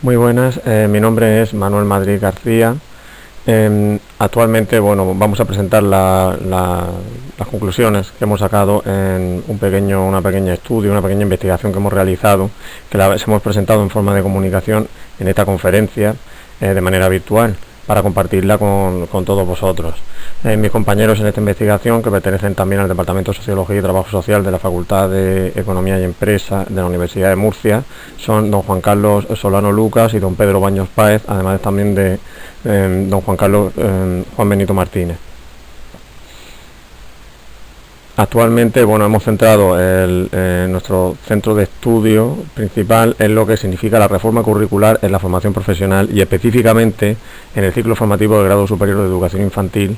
Muy buenas, mi nombre es Manuel Madrid García. Actualmente, bueno, vamos a presentar las conclusiones que hemos sacado en una pequeña estudio, una pequeña investigación que hemos realizado, que la hemos presentado en forma de comunicación en esta conferencia de manera virtual para compartirla con todos vosotros. Mis compañeros en esta investigación, que pertenecen también al Departamento de Sociología y Trabajo Social de la Facultad de Economía y Empresa de la Universidad de Murcia, son don Juan Carlos Solano Lucas y don Pedro Baños Páez, además también de don Juan Benito Martínez. Actualmente, bueno, hemos centrado nuestro centro de estudio principal en lo que significa la reforma curricular en la formación profesional y específicamente en el ciclo formativo de grado superior de educación infantil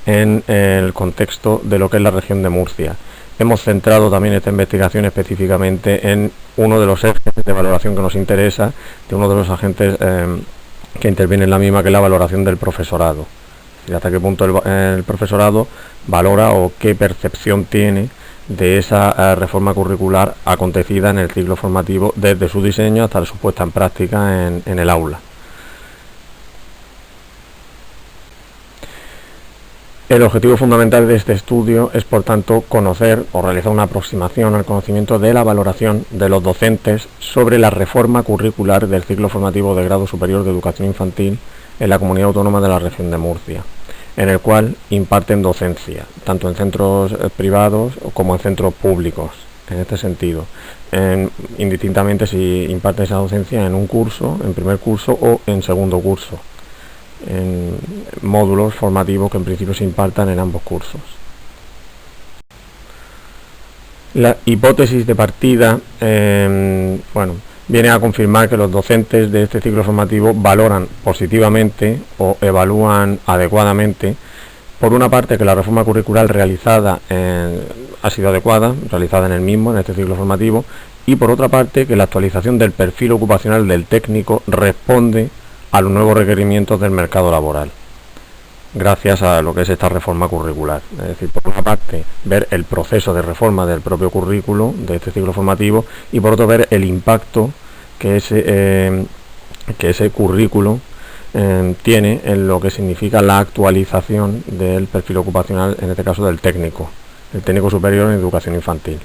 en el contexto de lo que es la región de Murcia. Hemos centrado también esta investigación específicamente en uno de los ejes de valoración que nos interesa, de uno de los agentes que interviene en la misma, que es la valoración del profesorado. Y hasta qué punto el profesorado valora o qué percepción tiene de esa reforma curricular acontecida en el ciclo formativo desde su diseño hasta su puesta en práctica en el aula. El objetivo fundamental de este estudio es, por tanto, conocer o realizar una aproximación al conocimiento de la valoración de los docentes sobre la reforma curricular del ciclo formativo de grado superior de educación infantil en la Comunidad Autónoma de la Región de Murcia, en el cual imparten docencia, tanto en centros privados como en centros públicos, en este sentido, indistintamente si imparten esa docencia en un curso, en primer curso o en segundo curso, en módulos formativos que en principio se impartan en ambos cursos. La hipótesis de partida, viene a confirmar que los docentes de este ciclo formativo valoran positivamente o evalúan adecuadamente, por una parte, que la reforma curricular realizada ha sido adecuada, realizada en el mismo, en este ciclo formativo, y por otra parte, que la actualización del perfil ocupacional del técnico responde a los nuevos requerimientos del mercado laboral, gracias a lo que es esta reforma curricular. Es decir, por una parte, ver el proceso de reforma del propio currículo de este ciclo formativo y por otro, ver el impacto que ese currículo tiene en lo que significa la actualización del perfil ocupacional, en este caso del técnico, el técnico superior en educación infantil.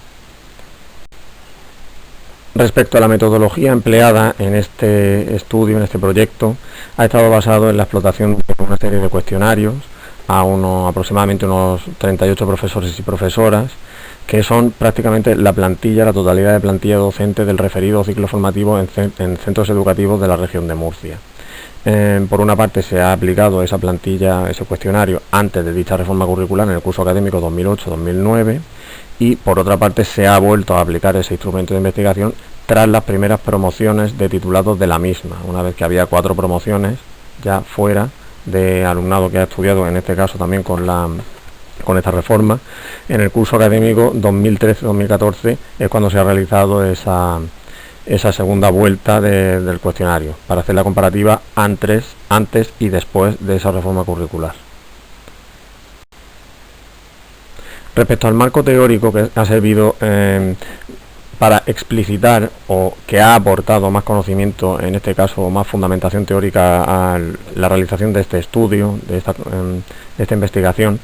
Respecto a la metodología empleada en este estudio, en este proyecto, ha estado basado en la explotación de una serie de cuestionarios a aproximadamente unos 38 profesores y profesoras, que son prácticamente la totalidad de plantilla docente del referido ciclo formativo en centros educativos de la región de Murcia. Por una parte, se ha aplicado esa plantilla, ese cuestionario, antes de dicha reforma curricular en el curso académico 2008-2009, y por otra parte se ha vuelto a aplicar ese instrumento de investigación tras las primeras promociones de titulados de la misma, una vez que había 4 promociones ya fuera de alumnado que ha estudiado, en este caso también con esta reforma. En el curso académico 2013-2014 es cuando se ha realizado esa segunda vuelta del cuestionario, para hacer la comparativa antes y después de esa reforma curricular. Respecto al marco teórico que ha servido para explicitar o que ha aportado más conocimiento, en este caso más fundamentación teórica a la realización de este estudio, de esta investigación,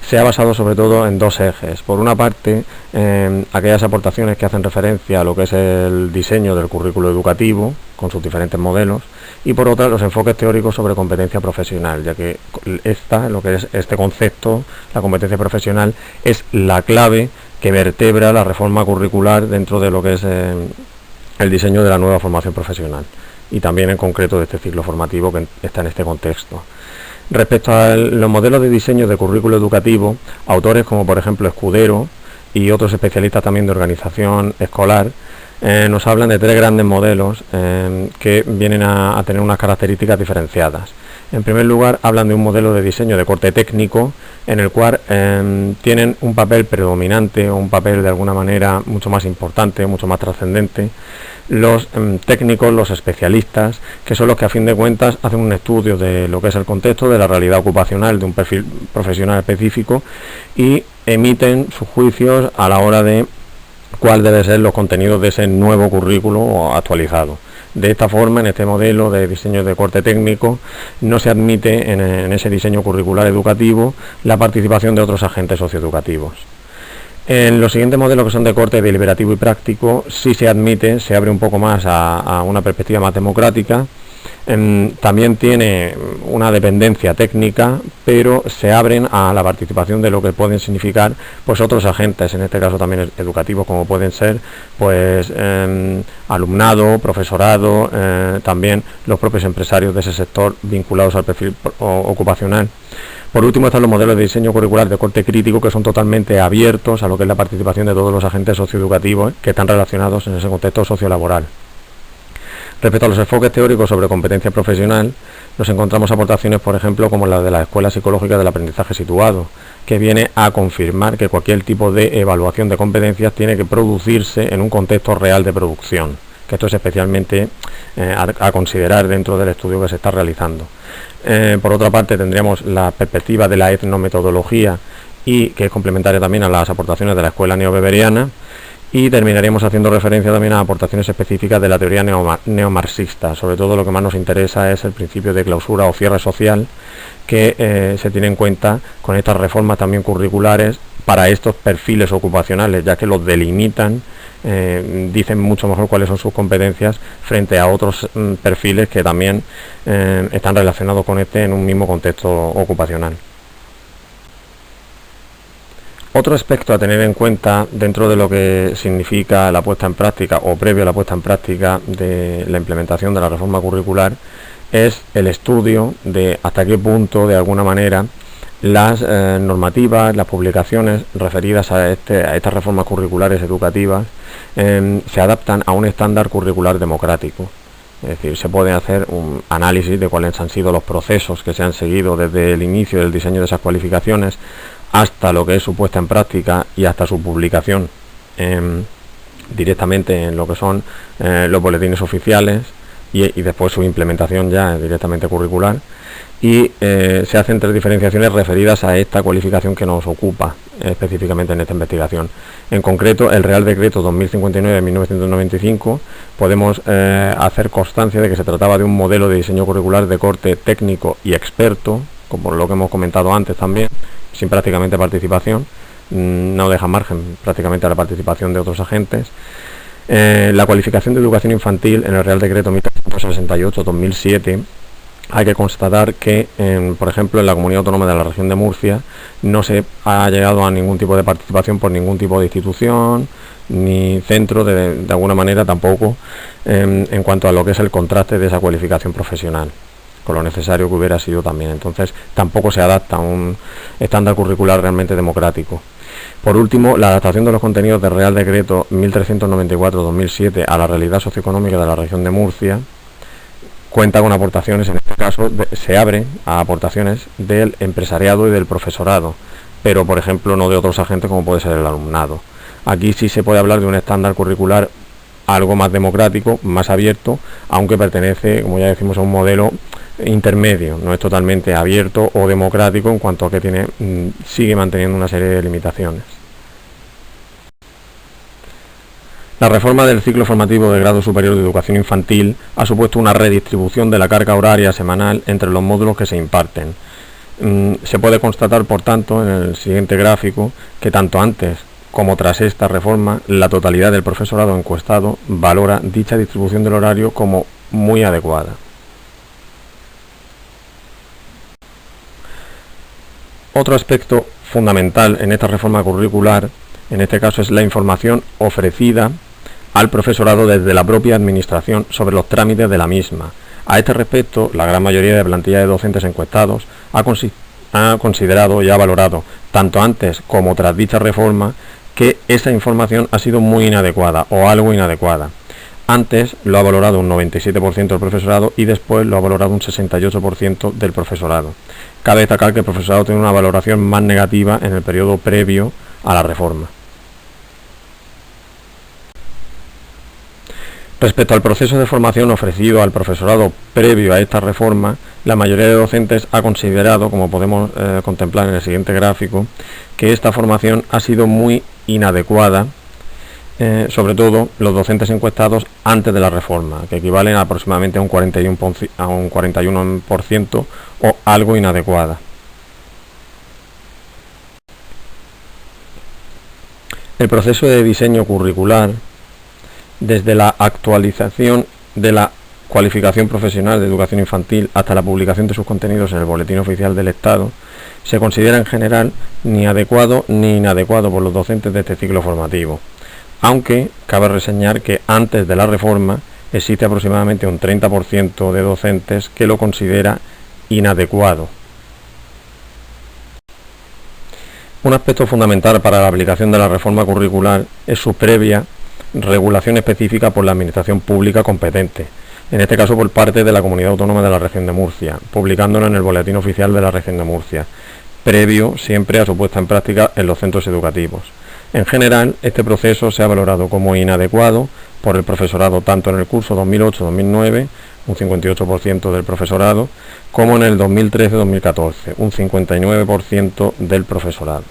se ha basado sobre todo en 2 ejes. Por una parte, aquellas aportaciones que hacen referencia a lo que es el diseño del currículo educativo, con sus diferentes modelos, y por otra, los enfoques teóricos sobre competencia profesional, ya que lo que es este concepto, la competencia profesional, es la clave que vertebra la reforma curricular dentro de lo que es el diseño de la nueva formación profesional, y también en concreto de este ciclo formativo que está en este contexto. Respecto a los modelos de diseño de currículo educativo, autores como por ejemplo Escudero y otros especialistas también de organización escolar nos hablan de 3 grandes modelos que vienen a tener unas características diferenciadas. En primer lugar, hablan de un modelo de diseño de corte técnico, en el cual tienen un papel predominante, o un papel de alguna manera mucho más importante, mucho más trascendente, los técnicos, los especialistas, que son los que a fin de cuentas hacen un estudio de lo que es el contexto, de la realidad ocupacional de un perfil profesional específico, y emiten sus juicios a la hora de cuál debe ser los contenidos de ese nuevo currículo actualizado. De esta forma, en este modelo de diseño de corte técnico, no se admite en ese diseño curricular educativo la participación de otros agentes socioeducativos. En los siguientes modelos, que son de corte deliberativo y práctico, sí se admite, se abre un poco más a una perspectiva más democrática. También tiene una dependencia técnica, pero se abren a la participación de lo que pueden significar pues otros agentes, en este caso también educativos, como pueden ser pues alumnado, profesorado, también los propios empresarios de ese sector vinculados al perfil ocupacional. Por último están los modelos de diseño curricular de corte crítico, que son totalmente abiertos a lo que es la participación de todos los agentes socioeducativos que están relacionados en ese contexto sociolaboral. Respecto a los enfoques teóricos sobre competencia profesional, nos encontramos aportaciones, por ejemplo, como la de la Escuela Psicológica del Aprendizaje Situado, que viene a confirmar que cualquier tipo de evaluación de competencias tiene que producirse en un contexto real de producción, que esto es especialmente a considerar dentro del estudio que se está realizando. Por otra parte, tendríamos la perspectiva de la etnometodología, y que es complementaria también a las aportaciones de la escuela neoweberiana. Y terminaríamos haciendo referencia también a aportaciones específicas de la teoría neomarxista. Sobre todo lo que más nos interesa es el principio de clausura o cierre social, que se tiene en cuenta con estas reformas también curriculares para estos perfiles ocupacionales, ya que los delimitan, dicen mucho mejor cuáles son sus competencias frente a otros perfiles que también están relacionados con este en un mismo contexto ocupacional. Otro aspecto a tener en cuenta dentro de lo que significa la puesta en práctica o previo a la puesta en práctica de la implementación de la reforma curricular es el estudio de hasta qué punto, de alguna manera, las normativas, las publicaciones referidas a estas reformas curriculares educativas se adaptan a un estándar curricular democrático. Es decir, se puede hacer un análisis de cuáles han sido los procesos que se han seguido desde el inicio del diseño de esas cualificaciones hasta lo que es su puesta en práctica y hasta su publicación directamente en lo que son los boletines oficiales y después su implementación ya directamente curricular. Y se hacen 3 diferenciaciones referidas a esta cualificación que nos ocupa específicamente en esta investigación. En concreto, el Real Decreto 2059 de 1995, podemos hacer constancia de que se trataba de un modelo de diseño curricular de corte técnico y experto, como lo que hemos comentado antes también, sin prácticamente participación, no deja margen prácticamente a la participación de otros agentes. La cualificación de educación infantil en el Real Decreto 1368-2007, hay que constatar que, por ejemplo, en la Comunidad Autónoma de la Región de Murcia no se ha llegado a ningún tipo de participación por ningún tipo de institución ni centro, de alguna manera tampoco, en cuanto a lo que es el contraste de esa cualificación profesional, con lo necesario que hubiera sido también. Entonces tampoco se adapta a un estándar curricular realmente democrático. Por último, la adaptación de los contenidos del Real Decreto 1394-2007 a la realidad socioeconómica de la región de Murcia cuenta con aportaciones, en este caso se abre a aportaciones del empresariado y del profesorado, pero por ejemplo no de otros agentes como puede ser el alumnado. Aquí sí se puede hablar de un estándar curricular algo más democrático, más abierto, aunque pertenece, como ya decimos, a un modelo intermedio, no es totalmente abierto o democrático en cuanto a que sigue manteniendo una serie de limitaciones. La reforma del ciclo formativo de grado superior de educación infantil ha supuesto una redistribución de la carga horaria semanal entre los módulos que se imparten. Se puede constatar, por tanto, en el siguiente gráfico, que tanto antes como tras esta reforma, la totalidad del profesorado encuestado valora dicha distribución del horario como muy adecuada. Otro aspecto fundamental en esta reforma curricular, en este caso, es la información ofrecida al profesorado desde la propia administración sobre los trámites de la misma. A este respecto, la gran mayoría de plantilla de docentes encuestados ha considerado y ha valorado, tanto antes como tras dicha reforma, que esa información ha sido muy inadecuada o algo inadecuada. Antes lo ha valorado un 97% del profesorado y después lo ha valorado un 68% del profesorado. Cabe destacar que el profesorado tiene una valoración más negativa en el periodo previo a la reforma. Respecto al proceso de formación ofrecido al profesorado previo a esta reforma, la mayoría de docentes ha considerado, como podemos contemplar en el siguiente gráfico, que esta formación ha sido muy inadecuada sobre todo los docentes encuestados antes de la reforma, que equivalen aproximadamente a un 41% o algo inadecuada. El proceso de diseño curricular, desde la actualización de la cualificación profesional de educación infantil hasta la publicación de sus contenidos en el Boletín Oficial del Estado, se considera en general ni adecuado ni inadecuado por los docentes de este ciclo formativo, aunque cabe reseñar que antes de la reforma existe aproximadamente un 30% de docentes que lo considera inadecuado. Un aspecto fundamental para la aplicación de la reforma curricular es su previa regulación específica por la Administración Pública competente, en este caso por parte de la Comunidad Autónoma de la Región de Murcia, publicándolo en el Boletín Oficial de la Región de Murcia, previo siempre a su puesta en práctica en los centros educativos. En general, este proceso se ha valorado como inadecuado por el profesorado tanto en el curso 2008-2009, un 58% del profesorado, como en el 2013-2014, un 59% del profesorado.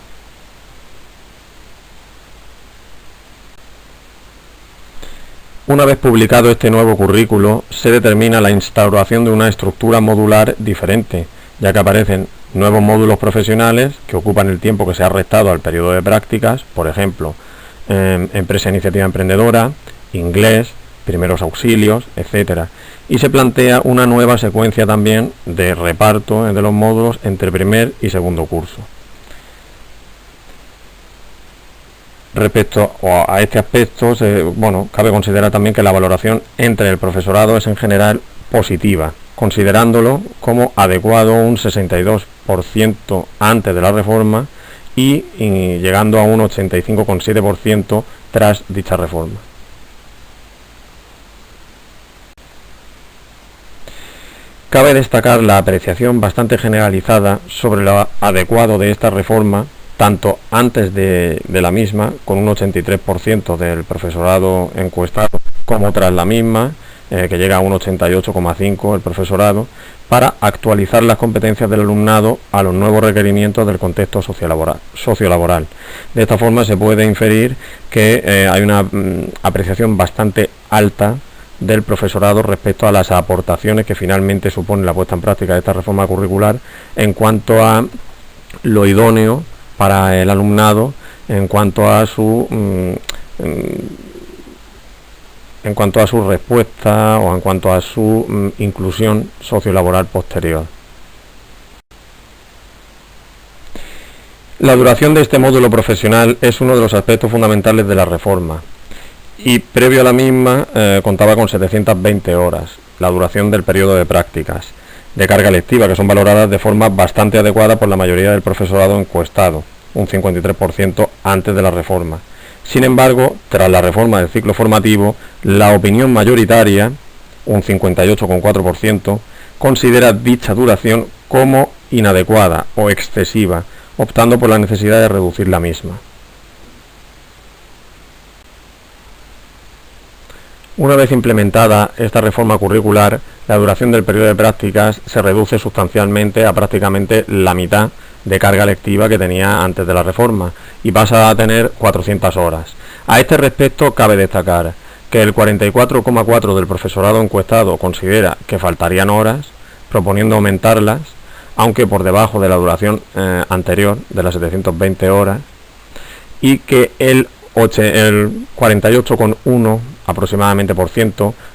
Una vez publicado este nuevo currículo, se determina la instauración de una estructura modular diferente, ya que aparecen nuevos módulos profesionales que ocupan el tiempo que se ha restado al periodo de prácticas, por ejemplo, empresa iniciativa emprendedora, inglés, primeros auxilios, etc. Y se plantea una nueva secuencia también de reparto de los módulos entre primer y segundo curso. Respecto a este aspecto, cabe considerar también que la valoración entre el profesorado es en general positiva, considerándolo como adecuado un 62% antes de la reforma y llegando a un 85,7% tras dicha reforma. Cabe destacar la apreciación bastante generalizada sobre lo adecuado de esta reforma, tanto antes de la misma, con un 83% del profesorado encuestado, como tras la misma, que llega a un 88,5% el profesorado, para actualizar las competencias del alumnado a los nuevos requerimientos del contexto sociolaboral. De esta forma se puede inferir que hay una apreciación bastante alta del profesorado respecto a las aportaciones que finalmente supone la puesta en práctica de esta reforma curricular en cuanto a lo idóneo para el alumnado, en cuanto a su respuesta o en cuanto a su inclusión sociolaboral posterior. La duración de este módulo profesional es uno de los aspectos fundamentales de la reforma y previo a la misma contaba con 720 horas, la duración del periodo de prácticas de carga lectiva, que son valoradas de forma bastante adecuada por la mayoría del profesorado encuestado, un 53% antes de la reforma. Sin embargo, tras la reforma del ciclo formativo, la opinión mayoritaria, un 58,4%, considera dicha duración como inadecuada o excesiva, optando por la necesidad de reducir la misma. Una vez implementada esta reforma curricular, la duración del periodo de prácticas se reduce sustancialmente a prácticamente la mitad de carga lectiva que tenía antes de la reforma y pasa a tener 400 horas. A este respecto cabe destacar que el 44,4% del profesorado encuestado considera que faltarían horas, proponiendo aumentarlas, aunque por debajo de la duración anterior de las 720 horas, y que el 48,1% aproximadamente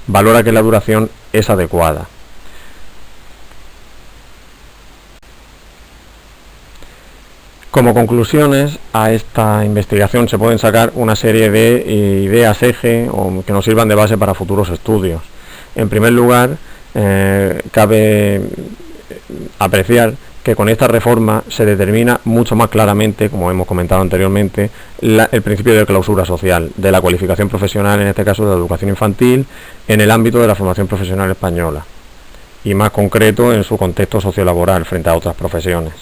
valora que la duración es adecuada. Como conclusiones a esta investigación se pueden sacar una serie de ideas eje o que nos sirvan de base para futuros estudios. En primer lugar, cabe apreciar que con esta reforma se determina mucho más claramente, como hemos comentado anteriormente, el principio de clausura social, de la cualificación profesional, en este caso de la educación infantil, en el ámbito de la formación profesional española, y más concreto en su contexto sociolaboral frente a otras profesiones.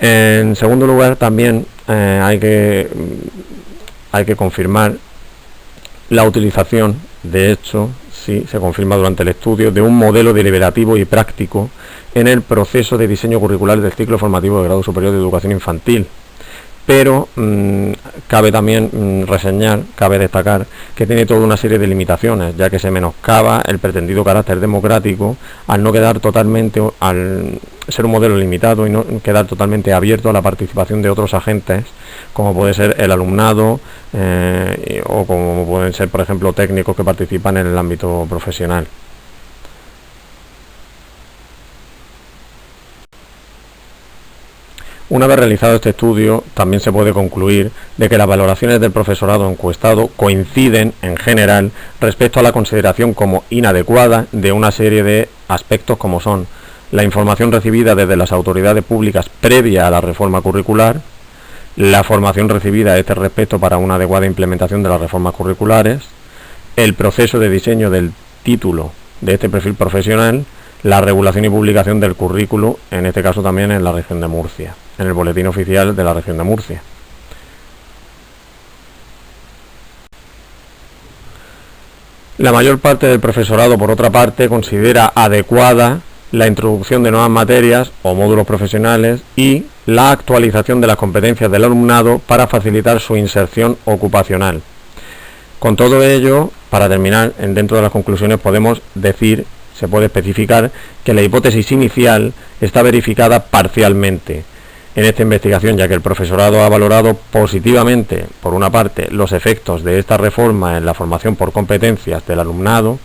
En segundo lugar, también hay que confirmar la utilización, de hecho, sí, se confirma durante el estudio, de un modelo deliberativo y práctico en el proceso de diseño curricular del ciclo formativo de grado superior de educación infantil, pero cabe también cabe destacar que tiene toda una serie de limitaciones, ya que se menoscaba el pretendido carácter democrático al no quedar totalmente, al ser un modelo limitado y no quedar totalmente abierto a la participación de otros agentes, como puede ser el alumnado o como pueden ser, por ejemplo, técnicos que participan en el ámbito profesional. Una vez realizado este estudio, también se puede concluir de que las valoraciones del profesorado encuestado coinciden en general respecto a la consideración como inadecuada de una serie de aspectos como son la información recibida desde las autoridades públicas previa a la reforma curricular, la formación recibida a este respecto para una adecuada implementación de las reformas curriculares, el proceso de diseño del título de este perfil profesional, la regulación y publicación del currículo, en este caso también en la región de Murcia, en el boletín oficial de la región de Murcia. La mayor parte del profesorado, por otra parte, considera adecuada la introducción de nuevas materias o módulos profesionales y la actualización de las competencias del alumnado para facilitar su inserción ocupacional. Con todo ello, para terminar, dentro de las conclusiones podemos decir, se puede especificar que la hipótesis inicial está verificada parcialmente en esta investigación, ya que el profesorado ha valorado positivamente, por una parte, los efectos de esta reforma en la formación por competencias del alumnado,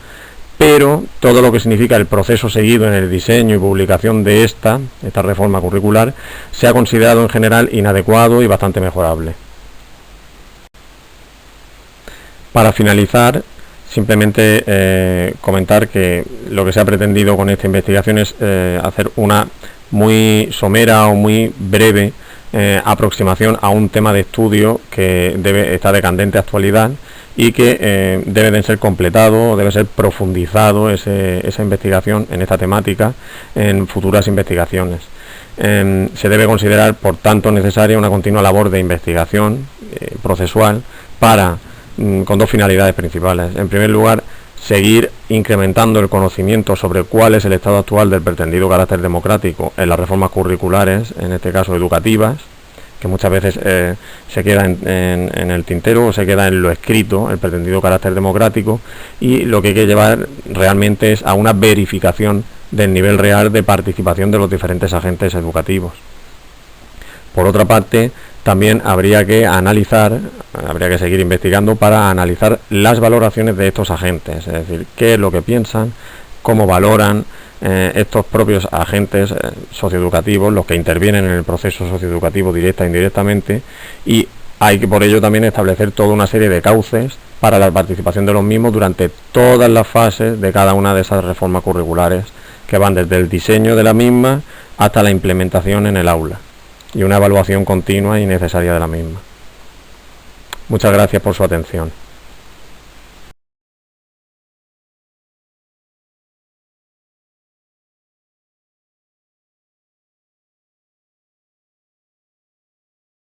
pero todo lo que significa el proceso seguido en el diseño y publicación de esta reforma curricular se ha considerado en general inadecuado y bastante mejorable. Para finalizar, simplemente comentar que lo que se ha pretendido con esta investigación es hacer una muy somera o muy breve aproximación a un tema de estudio que está de candente actualidad y que debe de ser completado, debe ser profundizado esa investigación en esta temática en futuras investigaciones. Se debe considerar, por tanto, necesaria una continua labor de investigación procesual con dos finalidades principales. En primer lugar, seguir incrementando el conocimiento sobre cuál es el estado actual del pretendido carácter democrático en las reformas curriculares, en este caso educativas, que muchas veces se queda en el tintero o se queda en lo escrito, el pretendido carácter democrático, y lo que hay que llevar realmente es a una verificación del nivel real de participación de los diferentes agentes educativos. Por otra parte, también habría que seguir investigando para analizar las valoraciones de estos agentes, es decir, qué es lo que piensan, cómo valoran estos propios agentes socioeducativos, los que intervienen en el proceso socioeducativo directa e indirectamente, y hay que por ello también establecer toda una serie de cauces para la participación de los mismos durante todas las fases de cada una de esas reformas curriculares, que van desde el diseño de la misma hasta la implementación en el aula, y una evaluación continua y necesaria de la misma. Muchas gracias por su atención.